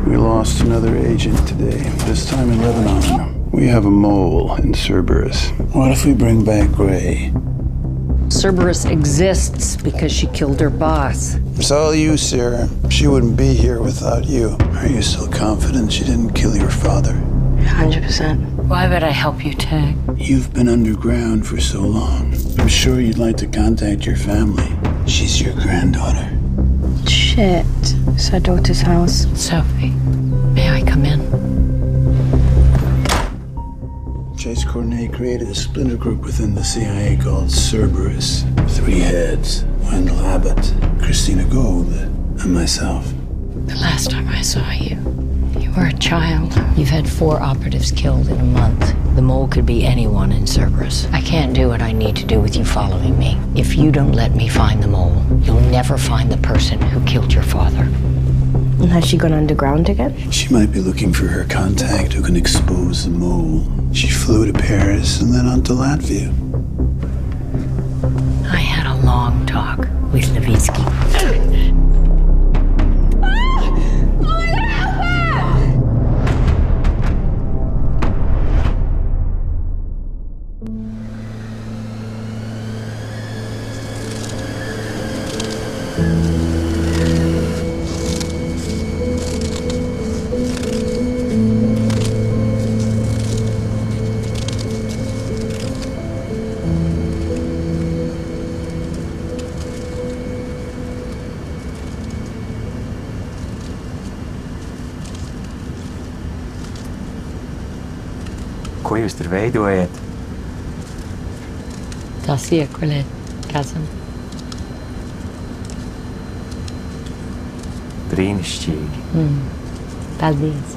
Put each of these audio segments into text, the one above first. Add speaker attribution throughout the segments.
Speaker 1: We lost another agent today, this time in Lebanon. We have a mole in Cerberus. What if we bring back Gray?
Speaker 2: Cerberus exists because she killed her boss.
Speaker 1: It's all you, Sarah. She wouldn't be here without you. Are you still confident she didn't kill your father?
Speaker 3: 100%.
Speaker 2: Why would I help you, Tag?
Speaker 1: You've been underground for so long. I'm sure you'd like to contact your family. She's your granddaughter.
Speaker 3: Shit. It's her daughter's house.
Speaker 2: Sophie, may I come in?
Speaker 1: Chase Cornet created a splinter group within the CIA called Cerberus. 3 heads: Wendell Abbott, Christina Gold, and myself.
Speaker 2: The last time I saw you, you were a child. You've had 4 operatives killed in a month. The mole could be anyone in Cerberus. I can't do what I need to do with you following me. If you don't let me find the mole, you'll never find the person who killed your father.
Speaker 3: And has she gone underground again?
Speaker 1: She might be looking for her contact who can expose the mole. She flew to Paris and then on to Latvia.
Speaker 2: I had a long talk with Levitsky.
Speaker 4: Ko jūs tur veidojat?
Speaker 2: Tas iekolē, kazam.
Speaker 4: Brīnišķīgi.
Speaker 2: Paldies.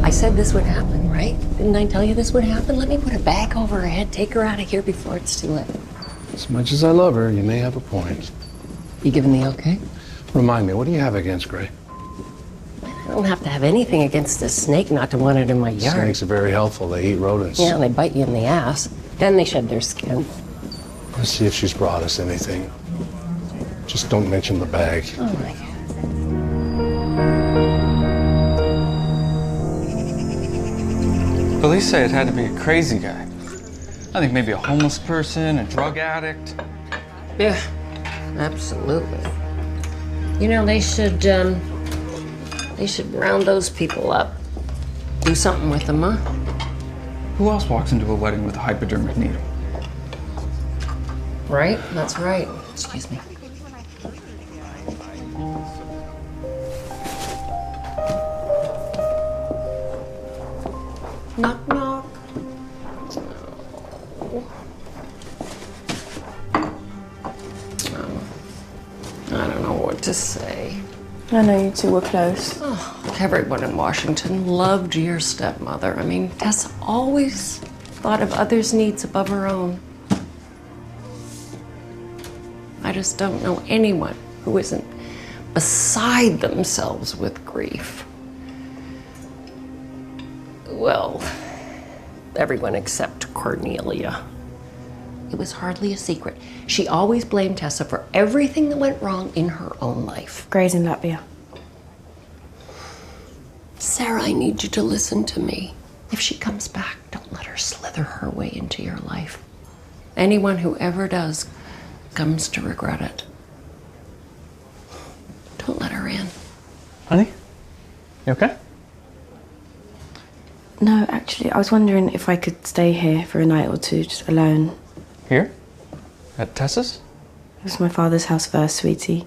Speaker 2: I said this would happen, right? Didn't I tell you this would happen? Let me put a bag over her head, take her out of here before it's too late.
Speaker 5: As much as I love her, you may have a point.
Speaker 2: You giving the okay?
Speaker 5: Remind me, what do you have against Gray?
Speaker 2: I don't have to have anything against this snake not to want it in my yard.
Speaker 5: Snakes are very helpful. They eat rodents.
Speaker 2: Yeah, and they bite you in the ass. Then they shed their skin.
Speaker 5: Let's see if she's brought us anything. Just don't mention the bag.
Speaker 2: Oh my God.
Speaker 6: Police say it had to be a crazy guy. I think maybe a homeless person, a drug addict.
Speaker 2: Yeah, absolutely. You know, they should round those people up. Do something with them, huh?
Speaker 6: Who else walks into a wedding with a hypodermic needle?
Speaker 2: Right? That's right. Excuse me. Knock, knock. I don't know what to say.
Speaker 3: I know you two were close.
Speaker 2: Oh, everyone in Washington loved your stepmother. I mean, Tess always thought of others' needs above her own. I just don't know anyone who isn't beside themselves with grief. Well, everyone except Cornelia. It was hardly a secret. She always blamed Tessa for everything that went wrong in her own life.
Speaker 3: Gray's in Latvia.
Speaker 7: Sarah, I need you to listen to me. If she comes back, don't let her slither her way into your life. Anyone who ever does comes to regret it. Don't let her in.
Speaker 6: Honey? You okay?
Speaker 3: No, actually, I was wondering if I could stay here for a night or two, just alone.
Speaker 6: Here? At Tessa's?
Speaker 3: It was my father's house first, sweetie.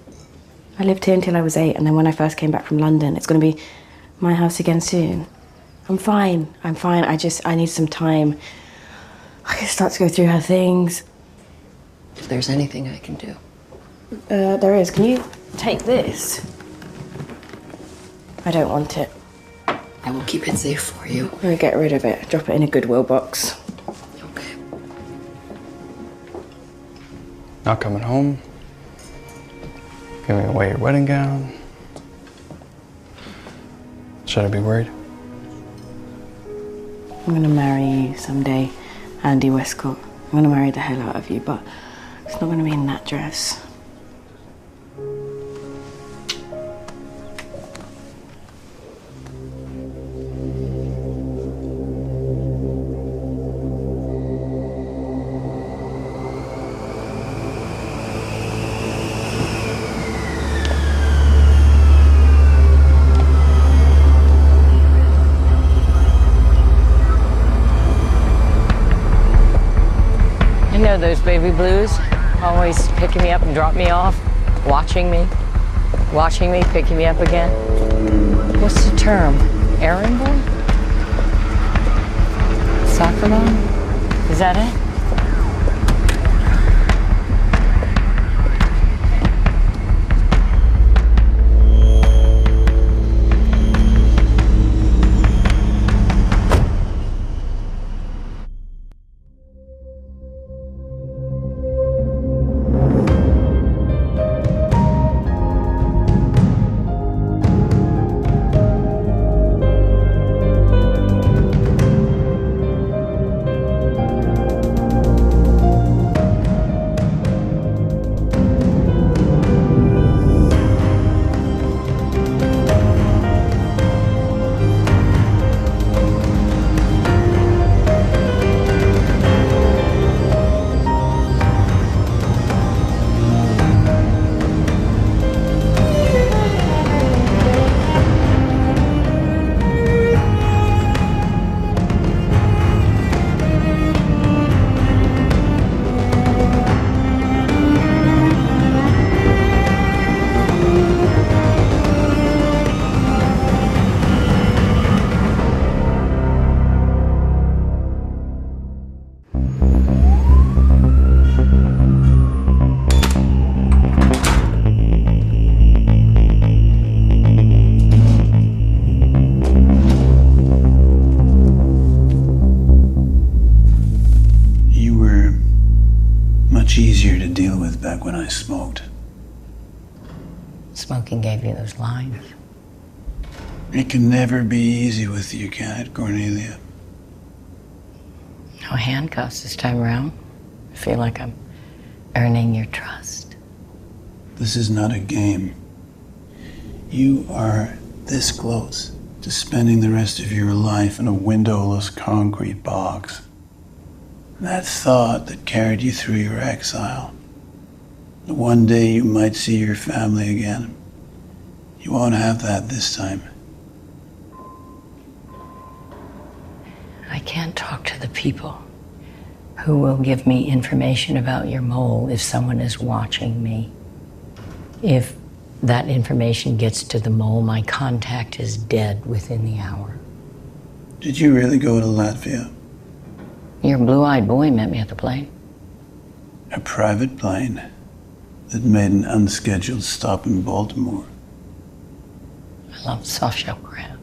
Speaker 3: I lived here until I was 8, and then when I first came back from London, it's going to be my house again soon. I'm fine. I need some time. I can start to go through her things.
Speaker 7: If there's anything I can do.
Speaker 3: There is. Can you take this? I don't want it.
Speaker 7: I will keep it safe for you.
Speaker 3: I'm gonna get rid of it. Drop it in a Goodwill box.
Speaker 7: Okay.
Speaker 6: Not coming home. Giving away your wedding gown. Should I be worried?
Speaker 3: I'm gonna marry you someday, Andy Westcott. I'm gonna marry the hell out of you, but it's not gonna be in that dress.
Speaker 2: You know those baby blues, always picking me up and dropping me off, watching me, picking me up again. What's the term? Errand boy? Soccer mom? Is that it?
Speaker 1: Much easier to deal with back when I smoked.
Speaker 2: Smoking gave you those lines.
Speaker 1: It can never be easy with you, can it, Cornelia?
Speaker 2: No handcuffs this time around. I feel like I'm earning your trust.
Speaker 1: This is not a game. You are this close to spending the rest of your life in a windowless concrete box. That thought that carried you through your exile. One day you might see your family again. You won't have that this time.
Speaker 2: I can't talk to the people who will give me information about your mole if someone is watching me. If that information gets to the mole, my contact is dead within the hour.
Speaker 1: Did you really go to Latvia?
Speaker 2: Your blue-eyed boy met me at the plane.
Speaker 1: A private plane that made an unscheduled stop in Baltimore.
Speaker 2: I love soft-shell crab.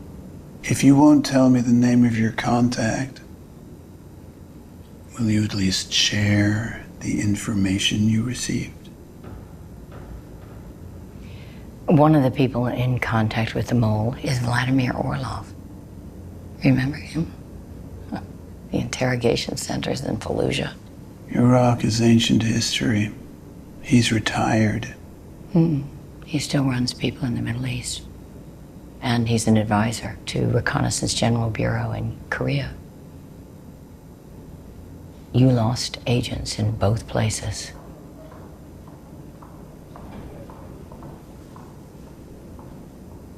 Speaker 1: If you won't tell me the name of your contact, will you at least share the information you received?
Speaker 2: One of the people in contact with the mole is Vladimir Orlov. Remember him? The interrogation centers in Fallujah.
Speaker 1: Iraq is ancient history. He's retired.
Speaker 2: He still runs people in the Middle East. and he's an advisor to Reconnaissance General Bureau in Korea. You lost agents in both places.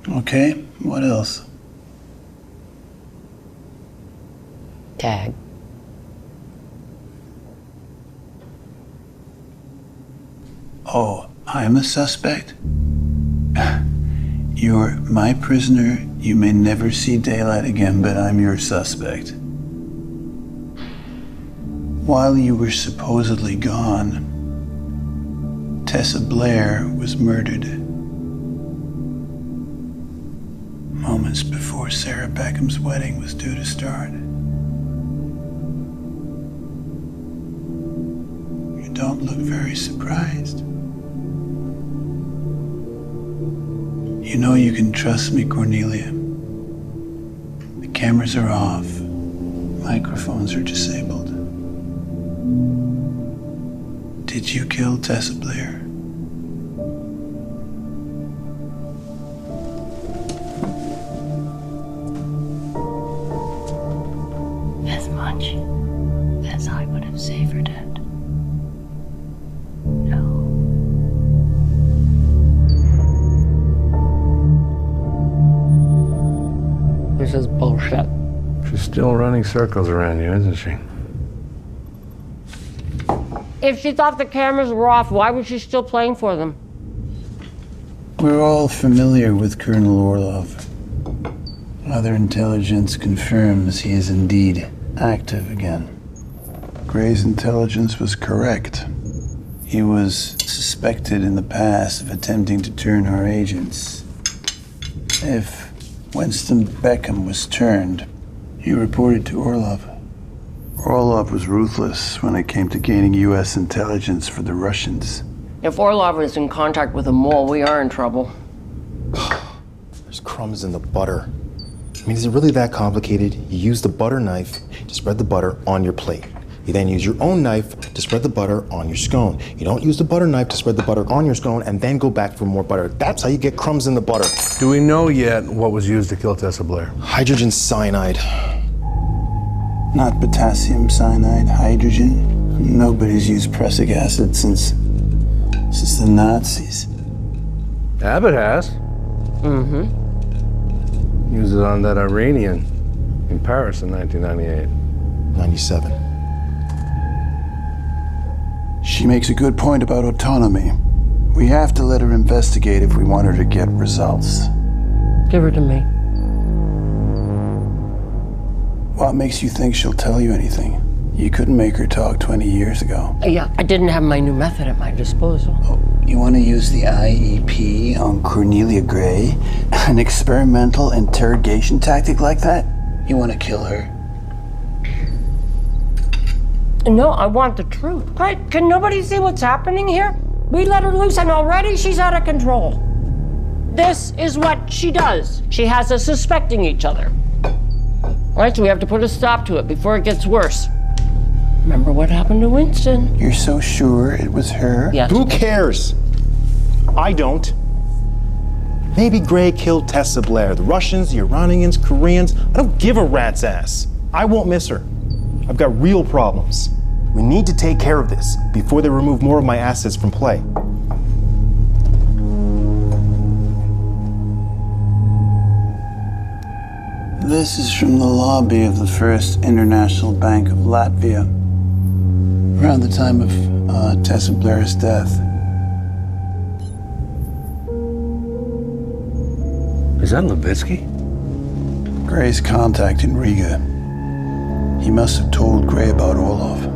Speaker 1: Okay, what else?
Speaker 2: Tag.
Speaker 1: Oh, I'm a suspect? You're my prisoner. You may never see daylight again, but I'm your suspect. While you were supposedly gone, Tessa Blair was murdered. Moments before Sarah Beckham's wedding was due to start. You don't look very surprised. You know you can trust me, Cornelia. The cameras are off. Microphones are disabled. Did you kill Tessa Blair?
Speaker 2: As much as I would have savored it. No. This is bullshit.
Speaker 5: She's still running circles around you, isn't she?
Speaker 7: If she thought the cameras were off, why was she still playing for them?
Speaker 1: We're all familiar with Colonel Orlov. Other intelligence confirms he is indeed active again. Gray's intelligence was correct. He was suspected in the past of attempting to turn our agents. If Winston Beckham was turned, he reported to Orlov. Orlov was ruthless when it came to gaining U.S. intelligence for the Russians.
Speaker 7: If Orlov is in contact with a mole, we are in trouble.
Speaker 8: There's crumbs in the butter. I mean, is it really that complicated? You use the butter knife to spread the butter on your plate. You then use your own knife to spread the butter on your scone. You don't use the butter knife to spread the butter on your scone and then go back for more butter. That's how you get crumbs in the butter.
Speaker 5: Do we know yet what was used to kill Tessa Blair?
Speaker 8: Hydrogen cyanide.
Speaker 1: Not potassium cyanide, hydrogen. Nobody's used prussic acid since the Nazis.
Speaker 5: Abbott has.
Speaker 7: Mm-hmm.
Speaker 5: Used it on that Iranian in Paris in 1998.
Speaker 8: 97.
Speaker 1: She makes a good point about autonomy. We have to let her investigate if we want her to get results.
Speaker 7: Give her to me.
Speaker 1: What makes you think she'll tell you anything? You couldn't make her talk 20 years ago.
Speaker 7: Yeah, I didn't have my new method at my disposal.
Speaker 1: Oh, you want to use the IEP on Cornelia Gray? An experimental interrogation tactic like that? You want to kill her?
Speaker 7: No, I want the truth. Right? Can nobody see what's happening here? We let her loose and already she's out of control. This is what she does. She has us suspecting each other. Right, so we have to put a stop to it before it gets worse. Remember what happened to Winston?
Speaker 1: You're so sure it was her?
Speaker 7: Yes.
Speaker 8: Who cares? I don't. Maybe Gray killed Tessa Blair. The Russians, the Iranians, Koreans. I don't give a rat's ass. I won't miss her. I've got real problems. We need to take care of this before they remove more of my assets from play.
Speaker 1: This is from the lobby of the First International Bank of Latvia, around the time of Tessa Blair's death.
Speaker 5: Is that Levitsky?
Speaker 1: Gray's contact in Riga. He must have told Gray about Orlov.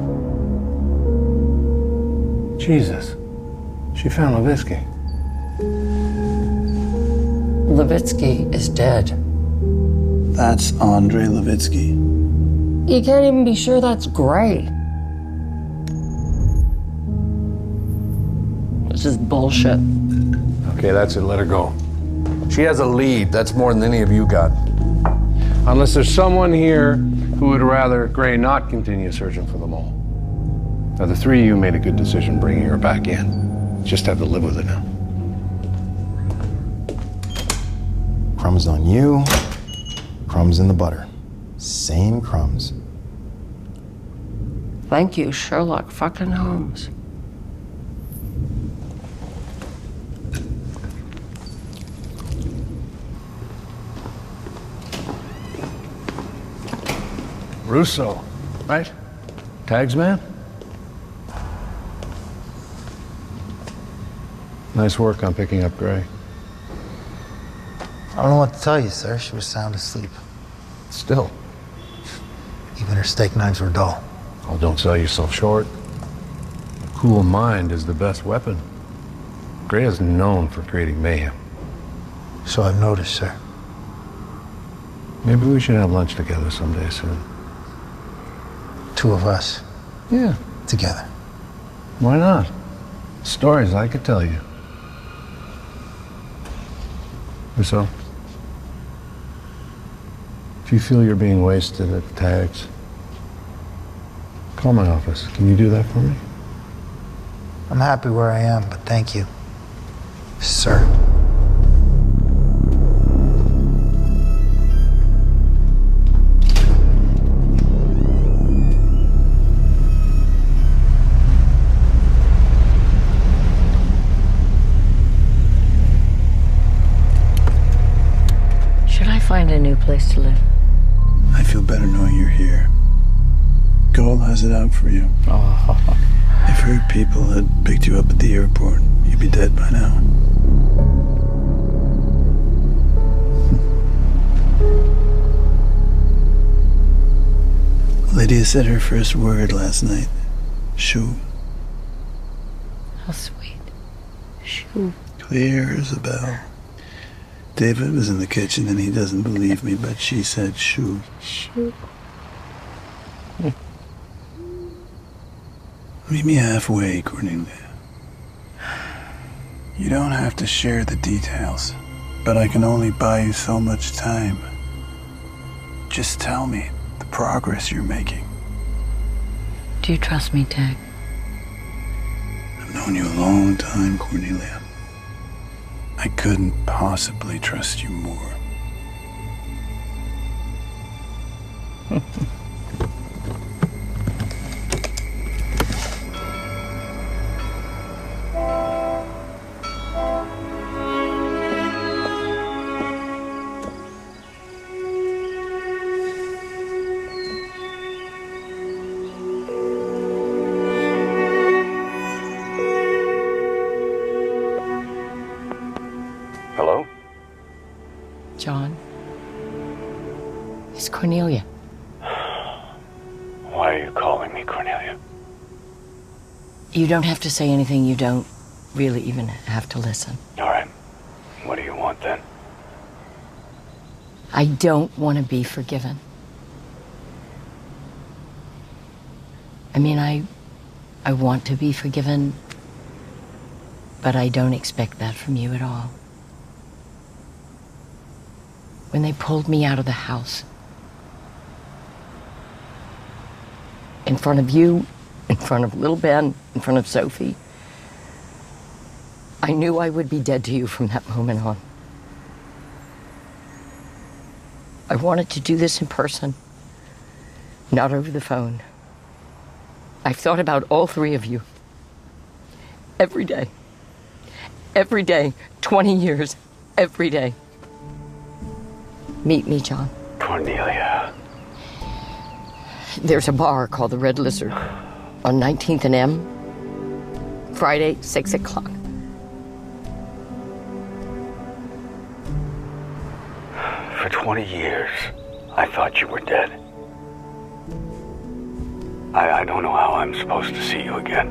Speaker 5: Jesus. She found Levitsky.
Speaker 7: Levitsky is dead.
Speaker 1: That's Andrei Levitsky.
Speaker 7: You can't even be sure that's Gray. This is bullshit.
Speaker 5: Okay, that's it. Let her go. She has a lead. That's more than any of you got. Unless there's someone here who would rather Gray not continue searching for them all. Now, the three of you made a good decision bringing her back in. Just have to live with it now.
Speaker 8: Crumbs on you, crumbs in the butter. Same crumbs.
Speaker 7: Thank you, Sherlock fucking Holmes.
Speaker 5: Russo, right? Tags man? Nice work on picking up Gray.
Speaker 9: I don't know what to tell you, sir. She was sound asleep.
Speaker 5: Still.
Speaker 9: Even her steak knives were dull.
Speaker 5: Oh, don't sell yourself short. A cool mind is the best weapon. Gray is known for creating mayhem.
Speaker 9: So I've noticed, sir.
Speaker 5: Maybe we should have lunch together someday soon.
Speaker 9: Two of us.
Speaker 5: Yeah.
Speaker 9: Together.
Speaker 5: Why not? Stories I could tell you. So, if you feel you're being wasted at tags, call my office. Can you do that for me?
Speaker 9: I'm happy where I am, but thank you, sir.
Speaker 2: Find a new place to live.
Speaker 1: I feel better knowing you're here. Gold has it out for you.
Speaker 2: Oh.
Speaker 1: If her people had picked you up at the airport, you'd be dead by now. Lydia said her first word last night. Shoo.
Speaker 2: How sweet. Shoo.
Speaker 1: Clear as a bell. David was in the kitchen and he doesn't believe me, but she said shoo.
Speaker 2: Shoo.
Speaker 1: Meet me halfway, Cornelia. You don't have to share the details, but I can only buy you so much time. Just tell me the progress you're making.
Speaker 2: Do you trust me, Tag?
Speaker 1: I've known you a long time, Cornelia. I couldn't possibly trust you more.
Speaker 5: Hello?
Speaker 2: John? It's Cornelia.
Speaker 5: Why are you calling me, Cornelia?
Speaker 2: You don't have to say anything. You don't really even have to listen.
Speaker 5: All right. What do you want then?
Speaker 2: I don't want to be forgiven. I mean, I want to be forgiven, but I don't expect that from you at all. When they pulled me out of the house, in front of you, in front of little Ben, in front of Sophie, I knew I would be dead to you from that moment on. I wanted to do this in person, not over the phone. I've thought about all three of you. Every day. Every day. 20 years. Every day. Meet me, John.
Speaker 5: Cornelia.
Speaker 2: There's a bar called the Red Lizard on 19th and M. Friday, 6 o'clock.
Speaker 5: For 20 years, I thought you were dead. I don't know how I'm supposed to see you again.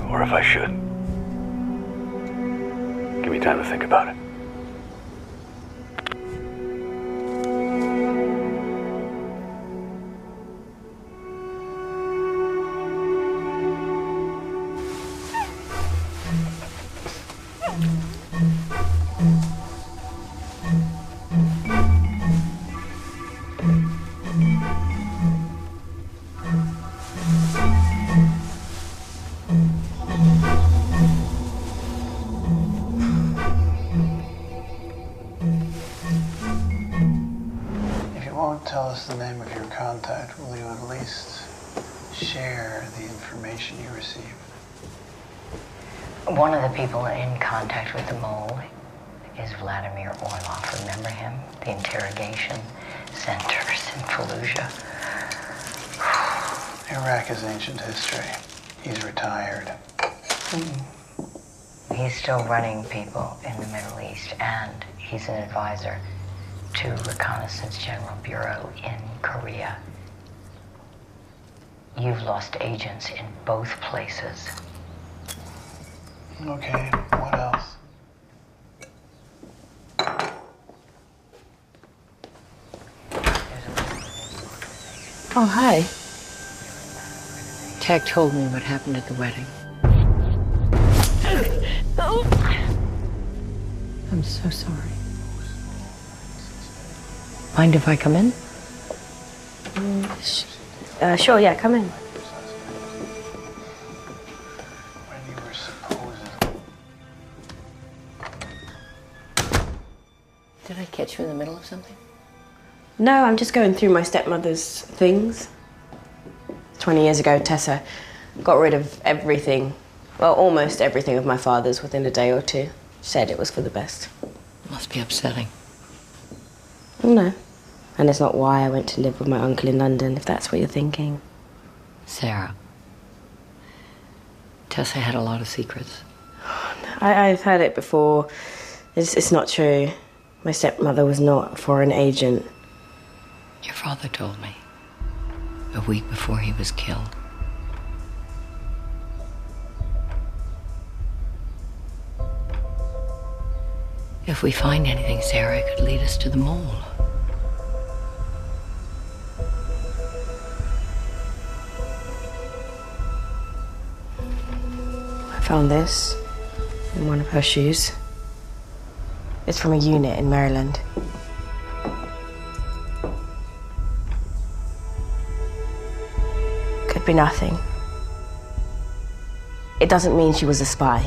Speaker 5: Or if I should. Give me time to think about it.
Speaker 1: won't tell us the name of your contact, will you at least share the information you received?
Speaker 2: One of the people in contact with the mole is Vladimir Orlov. Remember him? The interrogation centers in Fallujah.
Speaker 1: Iraq is ancient history. He's retired.
Speaker 2: He's still running people in the Middle East, and he's an advisor to Reconnaissance General Bureau in Korea. You've lost agents in both places.
Speaker 1: Okay, what else?
Speaker 2: Oh, hi. Tech told me what happened at the wedding. I'm so sorry. Mind if I come in?
Speaker 3: Sure, yeah, come in.
Speaker 1: When you were supposedly...
Speaker 2: Did I catch you in the middle of something?
Speaker 3: No, I'm just going through my stepmother's things. 20 years ago, Tessa got rid of everything, well, almost everything of my father's within a day or two. Said it was for the best.
Speaker 2: Must be upsetting.
Speaker 3: No. And it's not why I went to live with my uncle in London, if that's what you're thinking.
Speaker 2: Sarah. Tessa had a lot of secrets.
Speaker 3: I've heard it before. It's not true. My stepmother was not a foreign agent.
Speaker 2: Your father told me. A week before he was killed. If we find anything, Sarah, it could lead us to the mole.
Speaker 3: I found this in one of her shoes. It's from a unit in Maryland. Could be nothing. It doesn't mean she was a spy.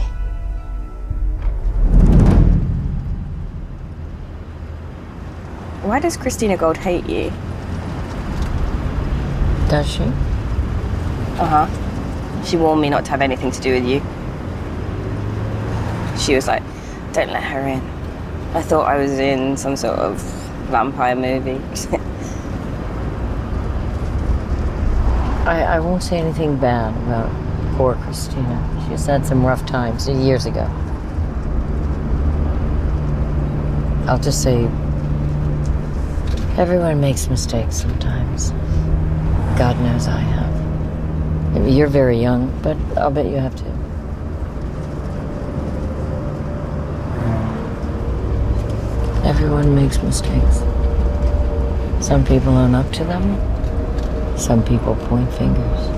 Speaker 3: Why does Christina Gold hate you?
Speaker 2: Does she?
Speaker 3: Uh-huh. She warned me not to have anything to do with you. She was like, don't let her in. I thought I was in some sort of vampire movie.
Speaker 2: I won't say anything bad about poor Christina. She's had some rough times years ago. I'll just say, everyone makes mistakes sometimes. God knows I have. You're very young, but I'll bet you have too. Everyone makes mistakes. Some people own up to them. Some people point fingers.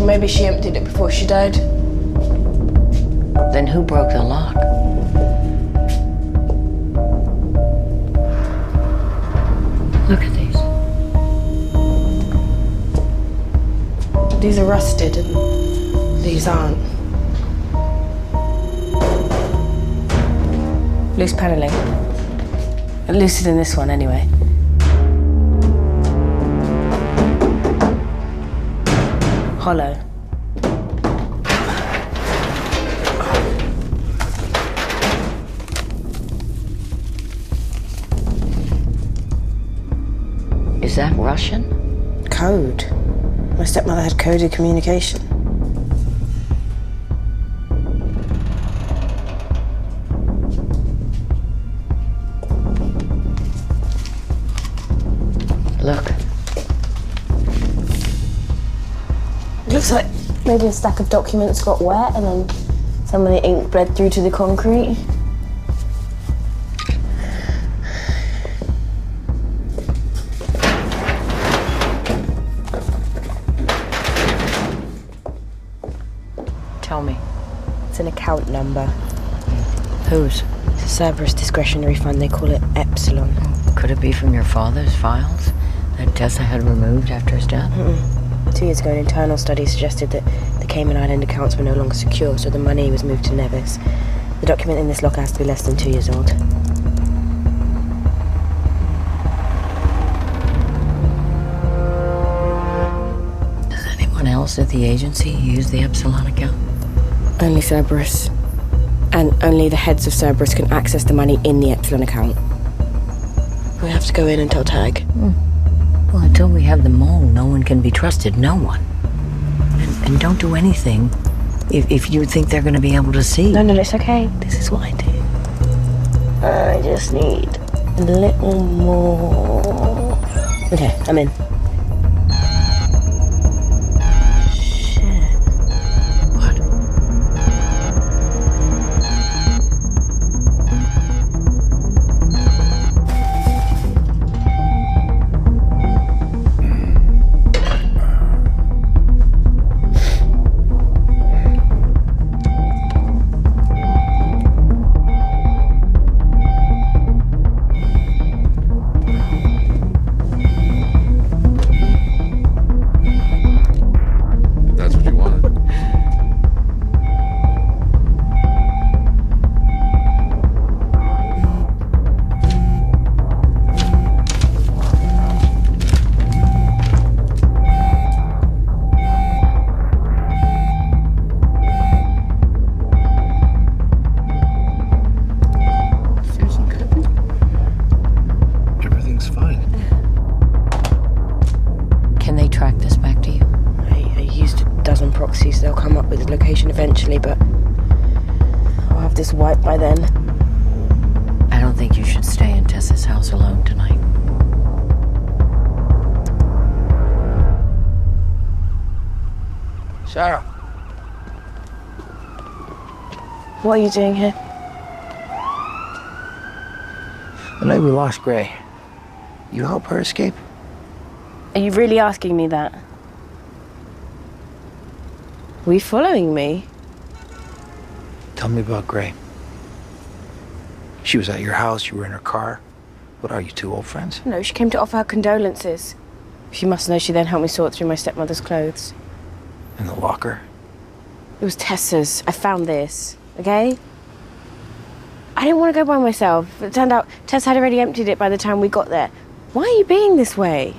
Speaker 3: Maybe she emptied it before she died.
Speaker 2: Then who broke the lock? Look at these.
Speaker 3: These are rusted and these aren't. Loose paneling. Looser than this one anyway. hollow.
Speaker 2: Is that Russian?
Speaker 3: Code. My stepmother had coded communication.
Speaker 2: Look.
Speaker 3: It looks like maybe a stack of documents got wet and then some of the ink bled through to the concrete.
Speaker 2: Tell me.
Speaker 3: It's an account number.
Speaker 2: Whose?
Speaker 3: It's a Cerberus discretionary fund. They call it Epsilon.
Speaker 2: Could it be from your father's files that Tessa had removed after his death?
Speaker 3: 2 years ago, an internal study suggested that the Cayman Island accounts were no longer secure, so the money was moved to Nevis. The document in this locker has to be less than 2 years old.
Speaker 2: Does anyone else at the agency use the Epsilon account?
Speaker 3: Only Cerberus. And only the heads of Cerberus can access the money in the Epsilon account. We have to go in and tell Tag.
Speaker 2: Well, until we have the mole, no one can be trusted. No one. And don't do anything if you think they're going to be able to see.
Speaker 3: No, it's okay. This is what I do. I just need a little more. Okay, I'm in. They'll come up with the location eventually, but I'll have this wiped by then.
Speaker 2: I don't think you should stay in Tessa's house alone tonight.
Speaker 9: Sarah.
Speaker 3: What are you doing here?
Speaker 9: The night we lost Gray, you help her escape?
Speaker 3: Are you really asking me that? Were you following me?
Speaker 9: Tell me about Gray. She was at your house, you were in her car. What are you, two old friends?
Speaker 3: No, she came to offer her condolences. She must know she then helped me sort through my stepmother's clothes.
Speaker 9: In the locker?
Speaker 3: It was Tessa's. I found this, okay? I didn't want to go by myself. It turned out Tess had already emptied it by the time we got there. Why are you being this way?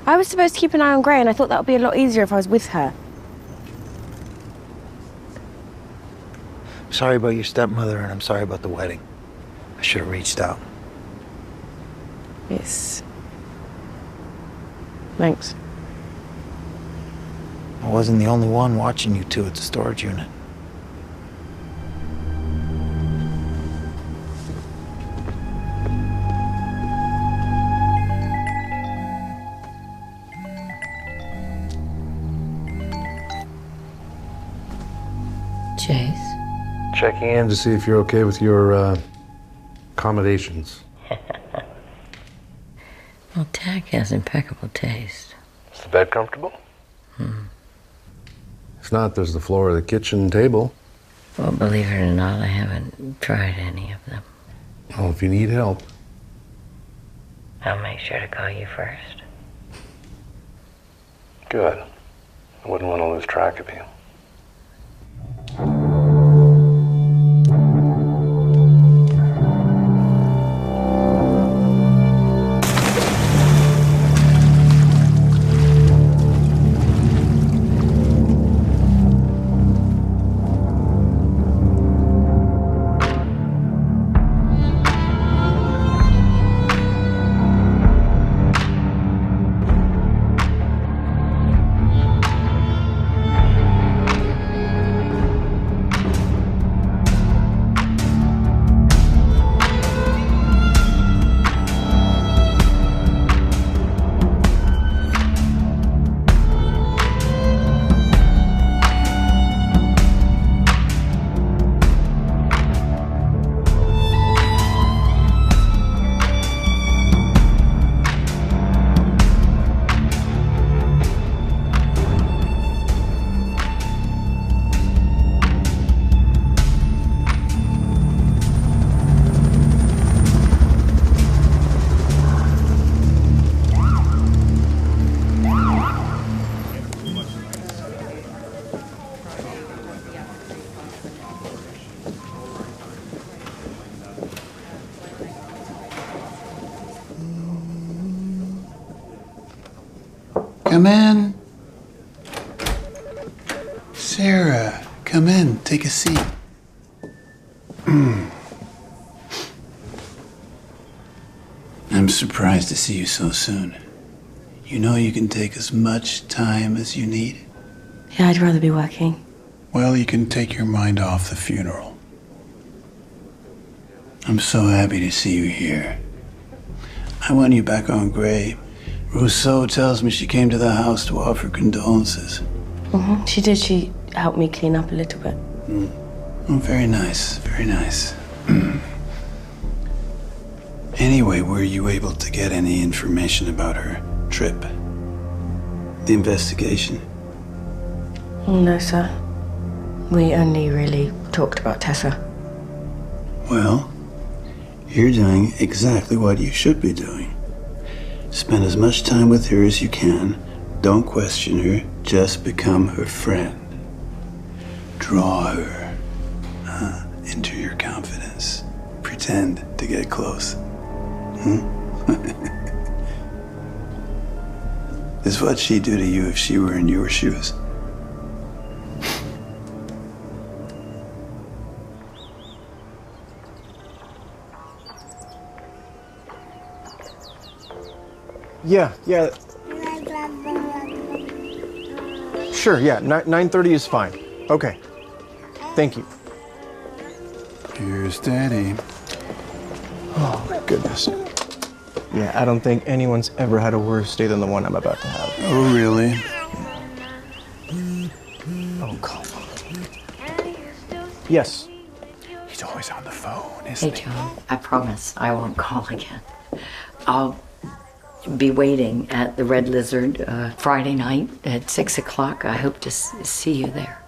Speaker 3: I was supposed to keep an eye on Gray, and I thought that would be a lot easier if I was with her.
Speaker 9: Sorry about your stepmother, and I'm sorry about the wedding. I should have reached out.
Speaker 3: Yes. Thanks.
Speaker 9: I wasn't the only one watching you two at the storage unit.
Speaker 2: Chase?
Speaker 5: Checking in to see if you're okay with your accommodations.
Speaker 2: Well, Tag has impeccable taste.
Speaker 5: Is the bed comfortable? If not, there's the floor of the kitchen table.
Speaker 2: Well, believe it or not, I haven't tried any of them.
Speaker 5: Well, if you need help.
Speaker 2: I'll make sure to call you first.
Speaker 5: Good. I wouldn't want to lose track of you.
Speaker 1: Come in. Sarah, come in. Take a seat. I'm surprised to see you so soon. You know you can take as much time as you need.
Speaker 3: Yeah, I'd rather be working.
Speaker 1: Well, you can take your mind off the funeral. I'm so happy to see you here. I want you back on Gray. Rousseau tells me she came to the house to offer condolences.
Speaker 3: Mm-hmm. She did. She helped me clean up a little bit.
Speaker 1: Oh, very nice, very nice. Anyway, were you able to get any information about her trip? The investigation?
Speaker 3: No, sir. We only really talked about Tessa.
Speaker 1: Well, you're doing exactly what you should be doing. Spend as much time with her as you can. Don't question her. Just become her friend. Draw her into your confidence. Pretend to get close. Is what she'd do to you if she were in your shoes.
Speaker 8: Yeah. Sure, yeah, 9:30 is fine. Okay, thank you.
Speaker 1: Here's Daddy.
Speaker 8: Oh my goodness. Yeah, I don't think anyone's ever had a worse day than the one I'm about to have.
Speaker 1: Oh, really?
Speaker 8: Oh, come on. Yes.
Speaker 1: He's always on the phone,
Speaker 2: Hey,
Speaker 1: isn't he?
Speaker 2: John, I promise I won't call again. I'll be waiting at the Red Lizard Friday night at 6 o'clock. I hope to see you there.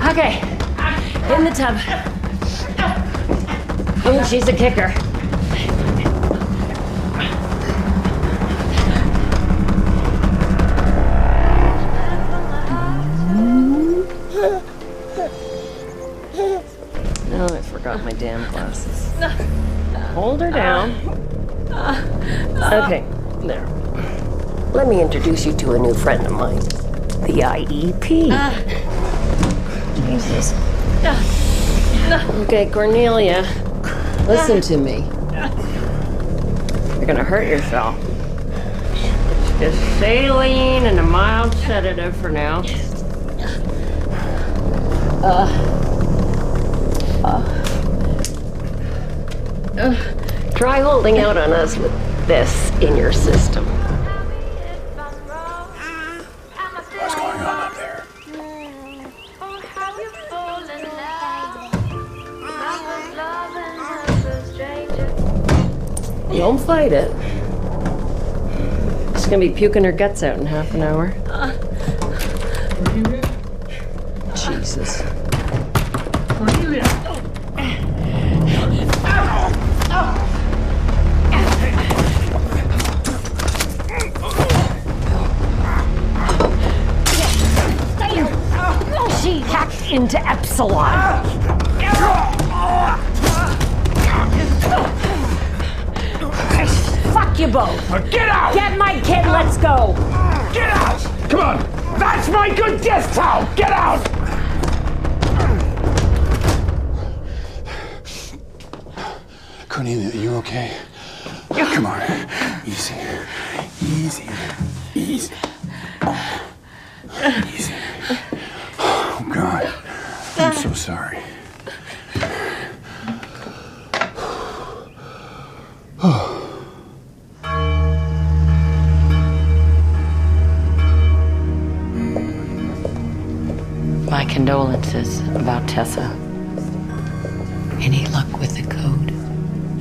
Speaker 2: Okay, in the tub. Oh, she's a kicker.
Speaker 7: Oh, I forgot my damn glasses. Hold her down. Okay, there. Let me introduce you to a new friend of mine. The IEP. Jesus. Okay, Cornelia, listen to me. You're gonna hurt yourself. Just saline and a mild sedative for now. Try holding out on us with this in your system.
Speaker 1: What's going on up there?
Speaker 7: Don't fight it. She's gonna be puking her guts out in half an hour. Jesus. She hacked into Epsilon. Fuck you both.
Speaker 10: Get out!
Speaker 7: Get my kid, let's go.
Speaker 10: Get out! Come on! That's my good death towel! Get out!
Speaker 1: Cornelia, are you okay? Come on. Easy. Easy. Easy. Easy. Oh, God. I'm so sorry.
Speaker 2: My condolences about Tessa. Any luck with the code?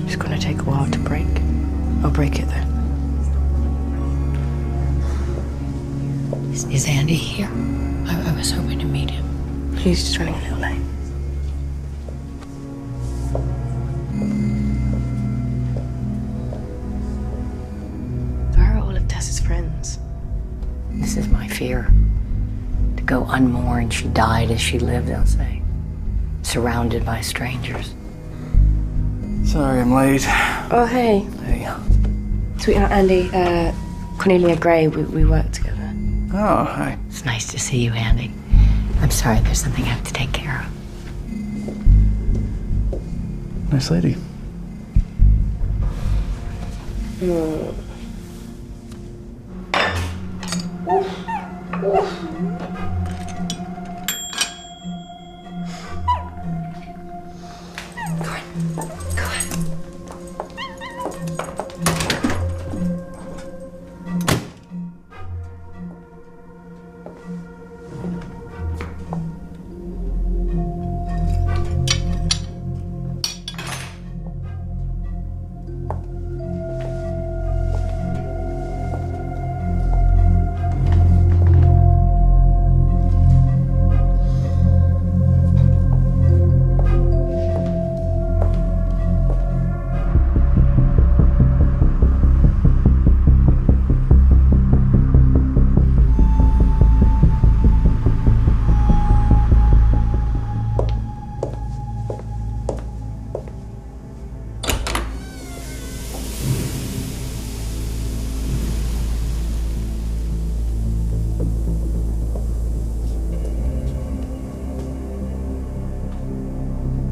Speaker 3: It's gonna take a while to break. I'll break it then.
Speaker 2: Is Andy here? I was hoping to meet him.
Speaker 3: He's just running a little late.
Speaker 2: This is my fear. To go unmourned. She died as she lived, I'll say. Surrounded by strangers.
Speaker 6: Sorry I'm late.
Speaker 3: Oh, hey.
Speaker 6: Hey.
Speaker 3: Sweetheart Andy, Cornelia Gray, we work together.
Speaker 6: Oh, hi.
Speaker 2: It's nice to see you, Andy. I'm sorry, there's something I have to take care of.
Speaker 6: Nice lady.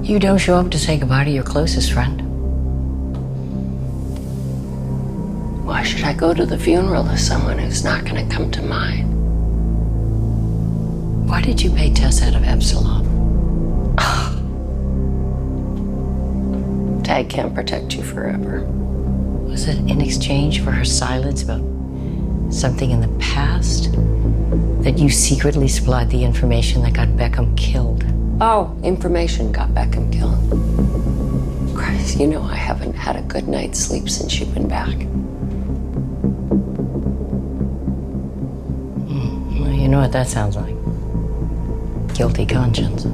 Speaker 2: You don't show up to say goodbye to your closest friend. Why should I go to the funeral of someone who's not going to come to mine? Why did you pay Tess out of Epsilon? Tag can't protect you forever. Was it in exchange for her silence about something in the past? That you secretly supplied the information that got Beckham killed? Oh, information got Beckham killed. Christ, you know I haven't had a good night's sleep since you've been back. Well, you know what that sounds like. Guilty conscience.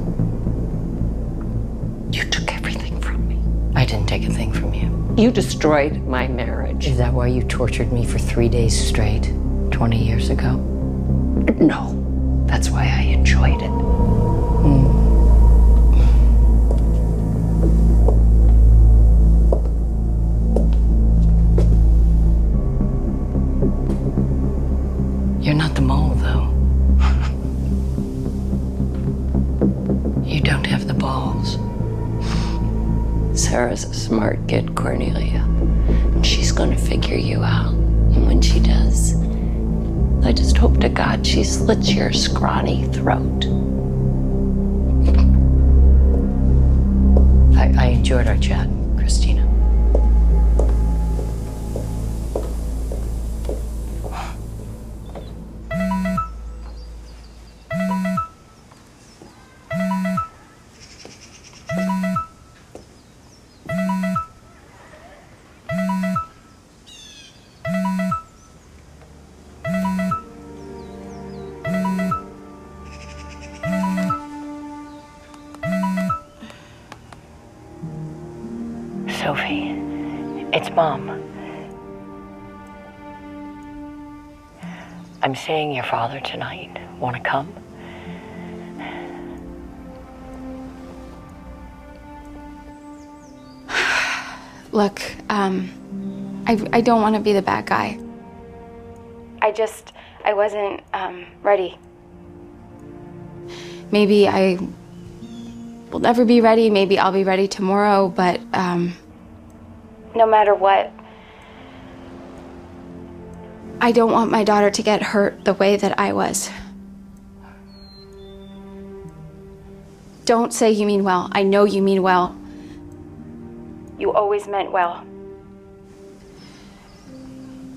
Speaker 2: You took everything from me. I didn't take a thing from you. You destroyed my marriage. Is that why you tortured me for 3 days straight 20 years ago? No, that's why I enjoyed it. You're not the mole, though. You don't have the balls. Sarah's a smart kid, Cornelia. And she's gonna figure you out. And when she does, I just hope to God she slits your scrawny throat. I enjoyed our chat, Christina. Sophie, it's Mom. I'm seeing your father tonight. Want to come?
Speaker 11: Look, I don't want to be the bad guy. I wasn't ready. Maybe I will never be ready. Maybe I'll be ready tomorrow, but no matter what, I don't want my daughter to get hurt the way that I was. Don't say you mean well. I know you mean well. You always meant well.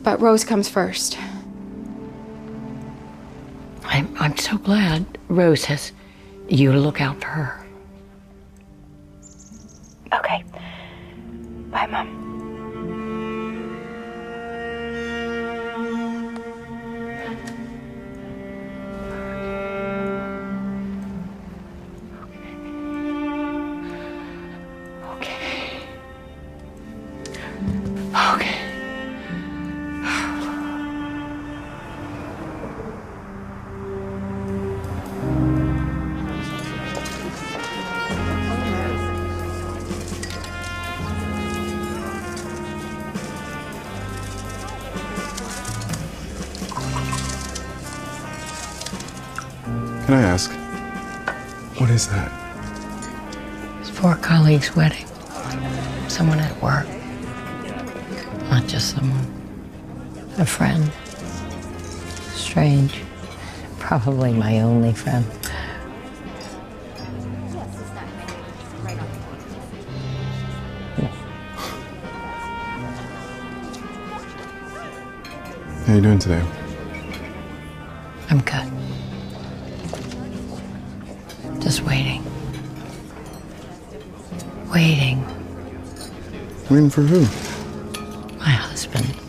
Speaker 11: But Rose comes first.
Speaker 2: I'm so glad Rose has you to look out for her.
Speaker 11: Okay. Bye, Mom.
Speaker 2: Okay.
Speaker 12: Can I ask, what is that?
Speaker 2: It's for a colleague's wedding. Someone at work. Not just someone. A friend. Strange. Probably my only friend.
Speaker 12: How you doing today?
Speaker 2: I'm good. Just waiting. Waiting.
Speaker 12: Waiting for who?
Speaker 2: My husband.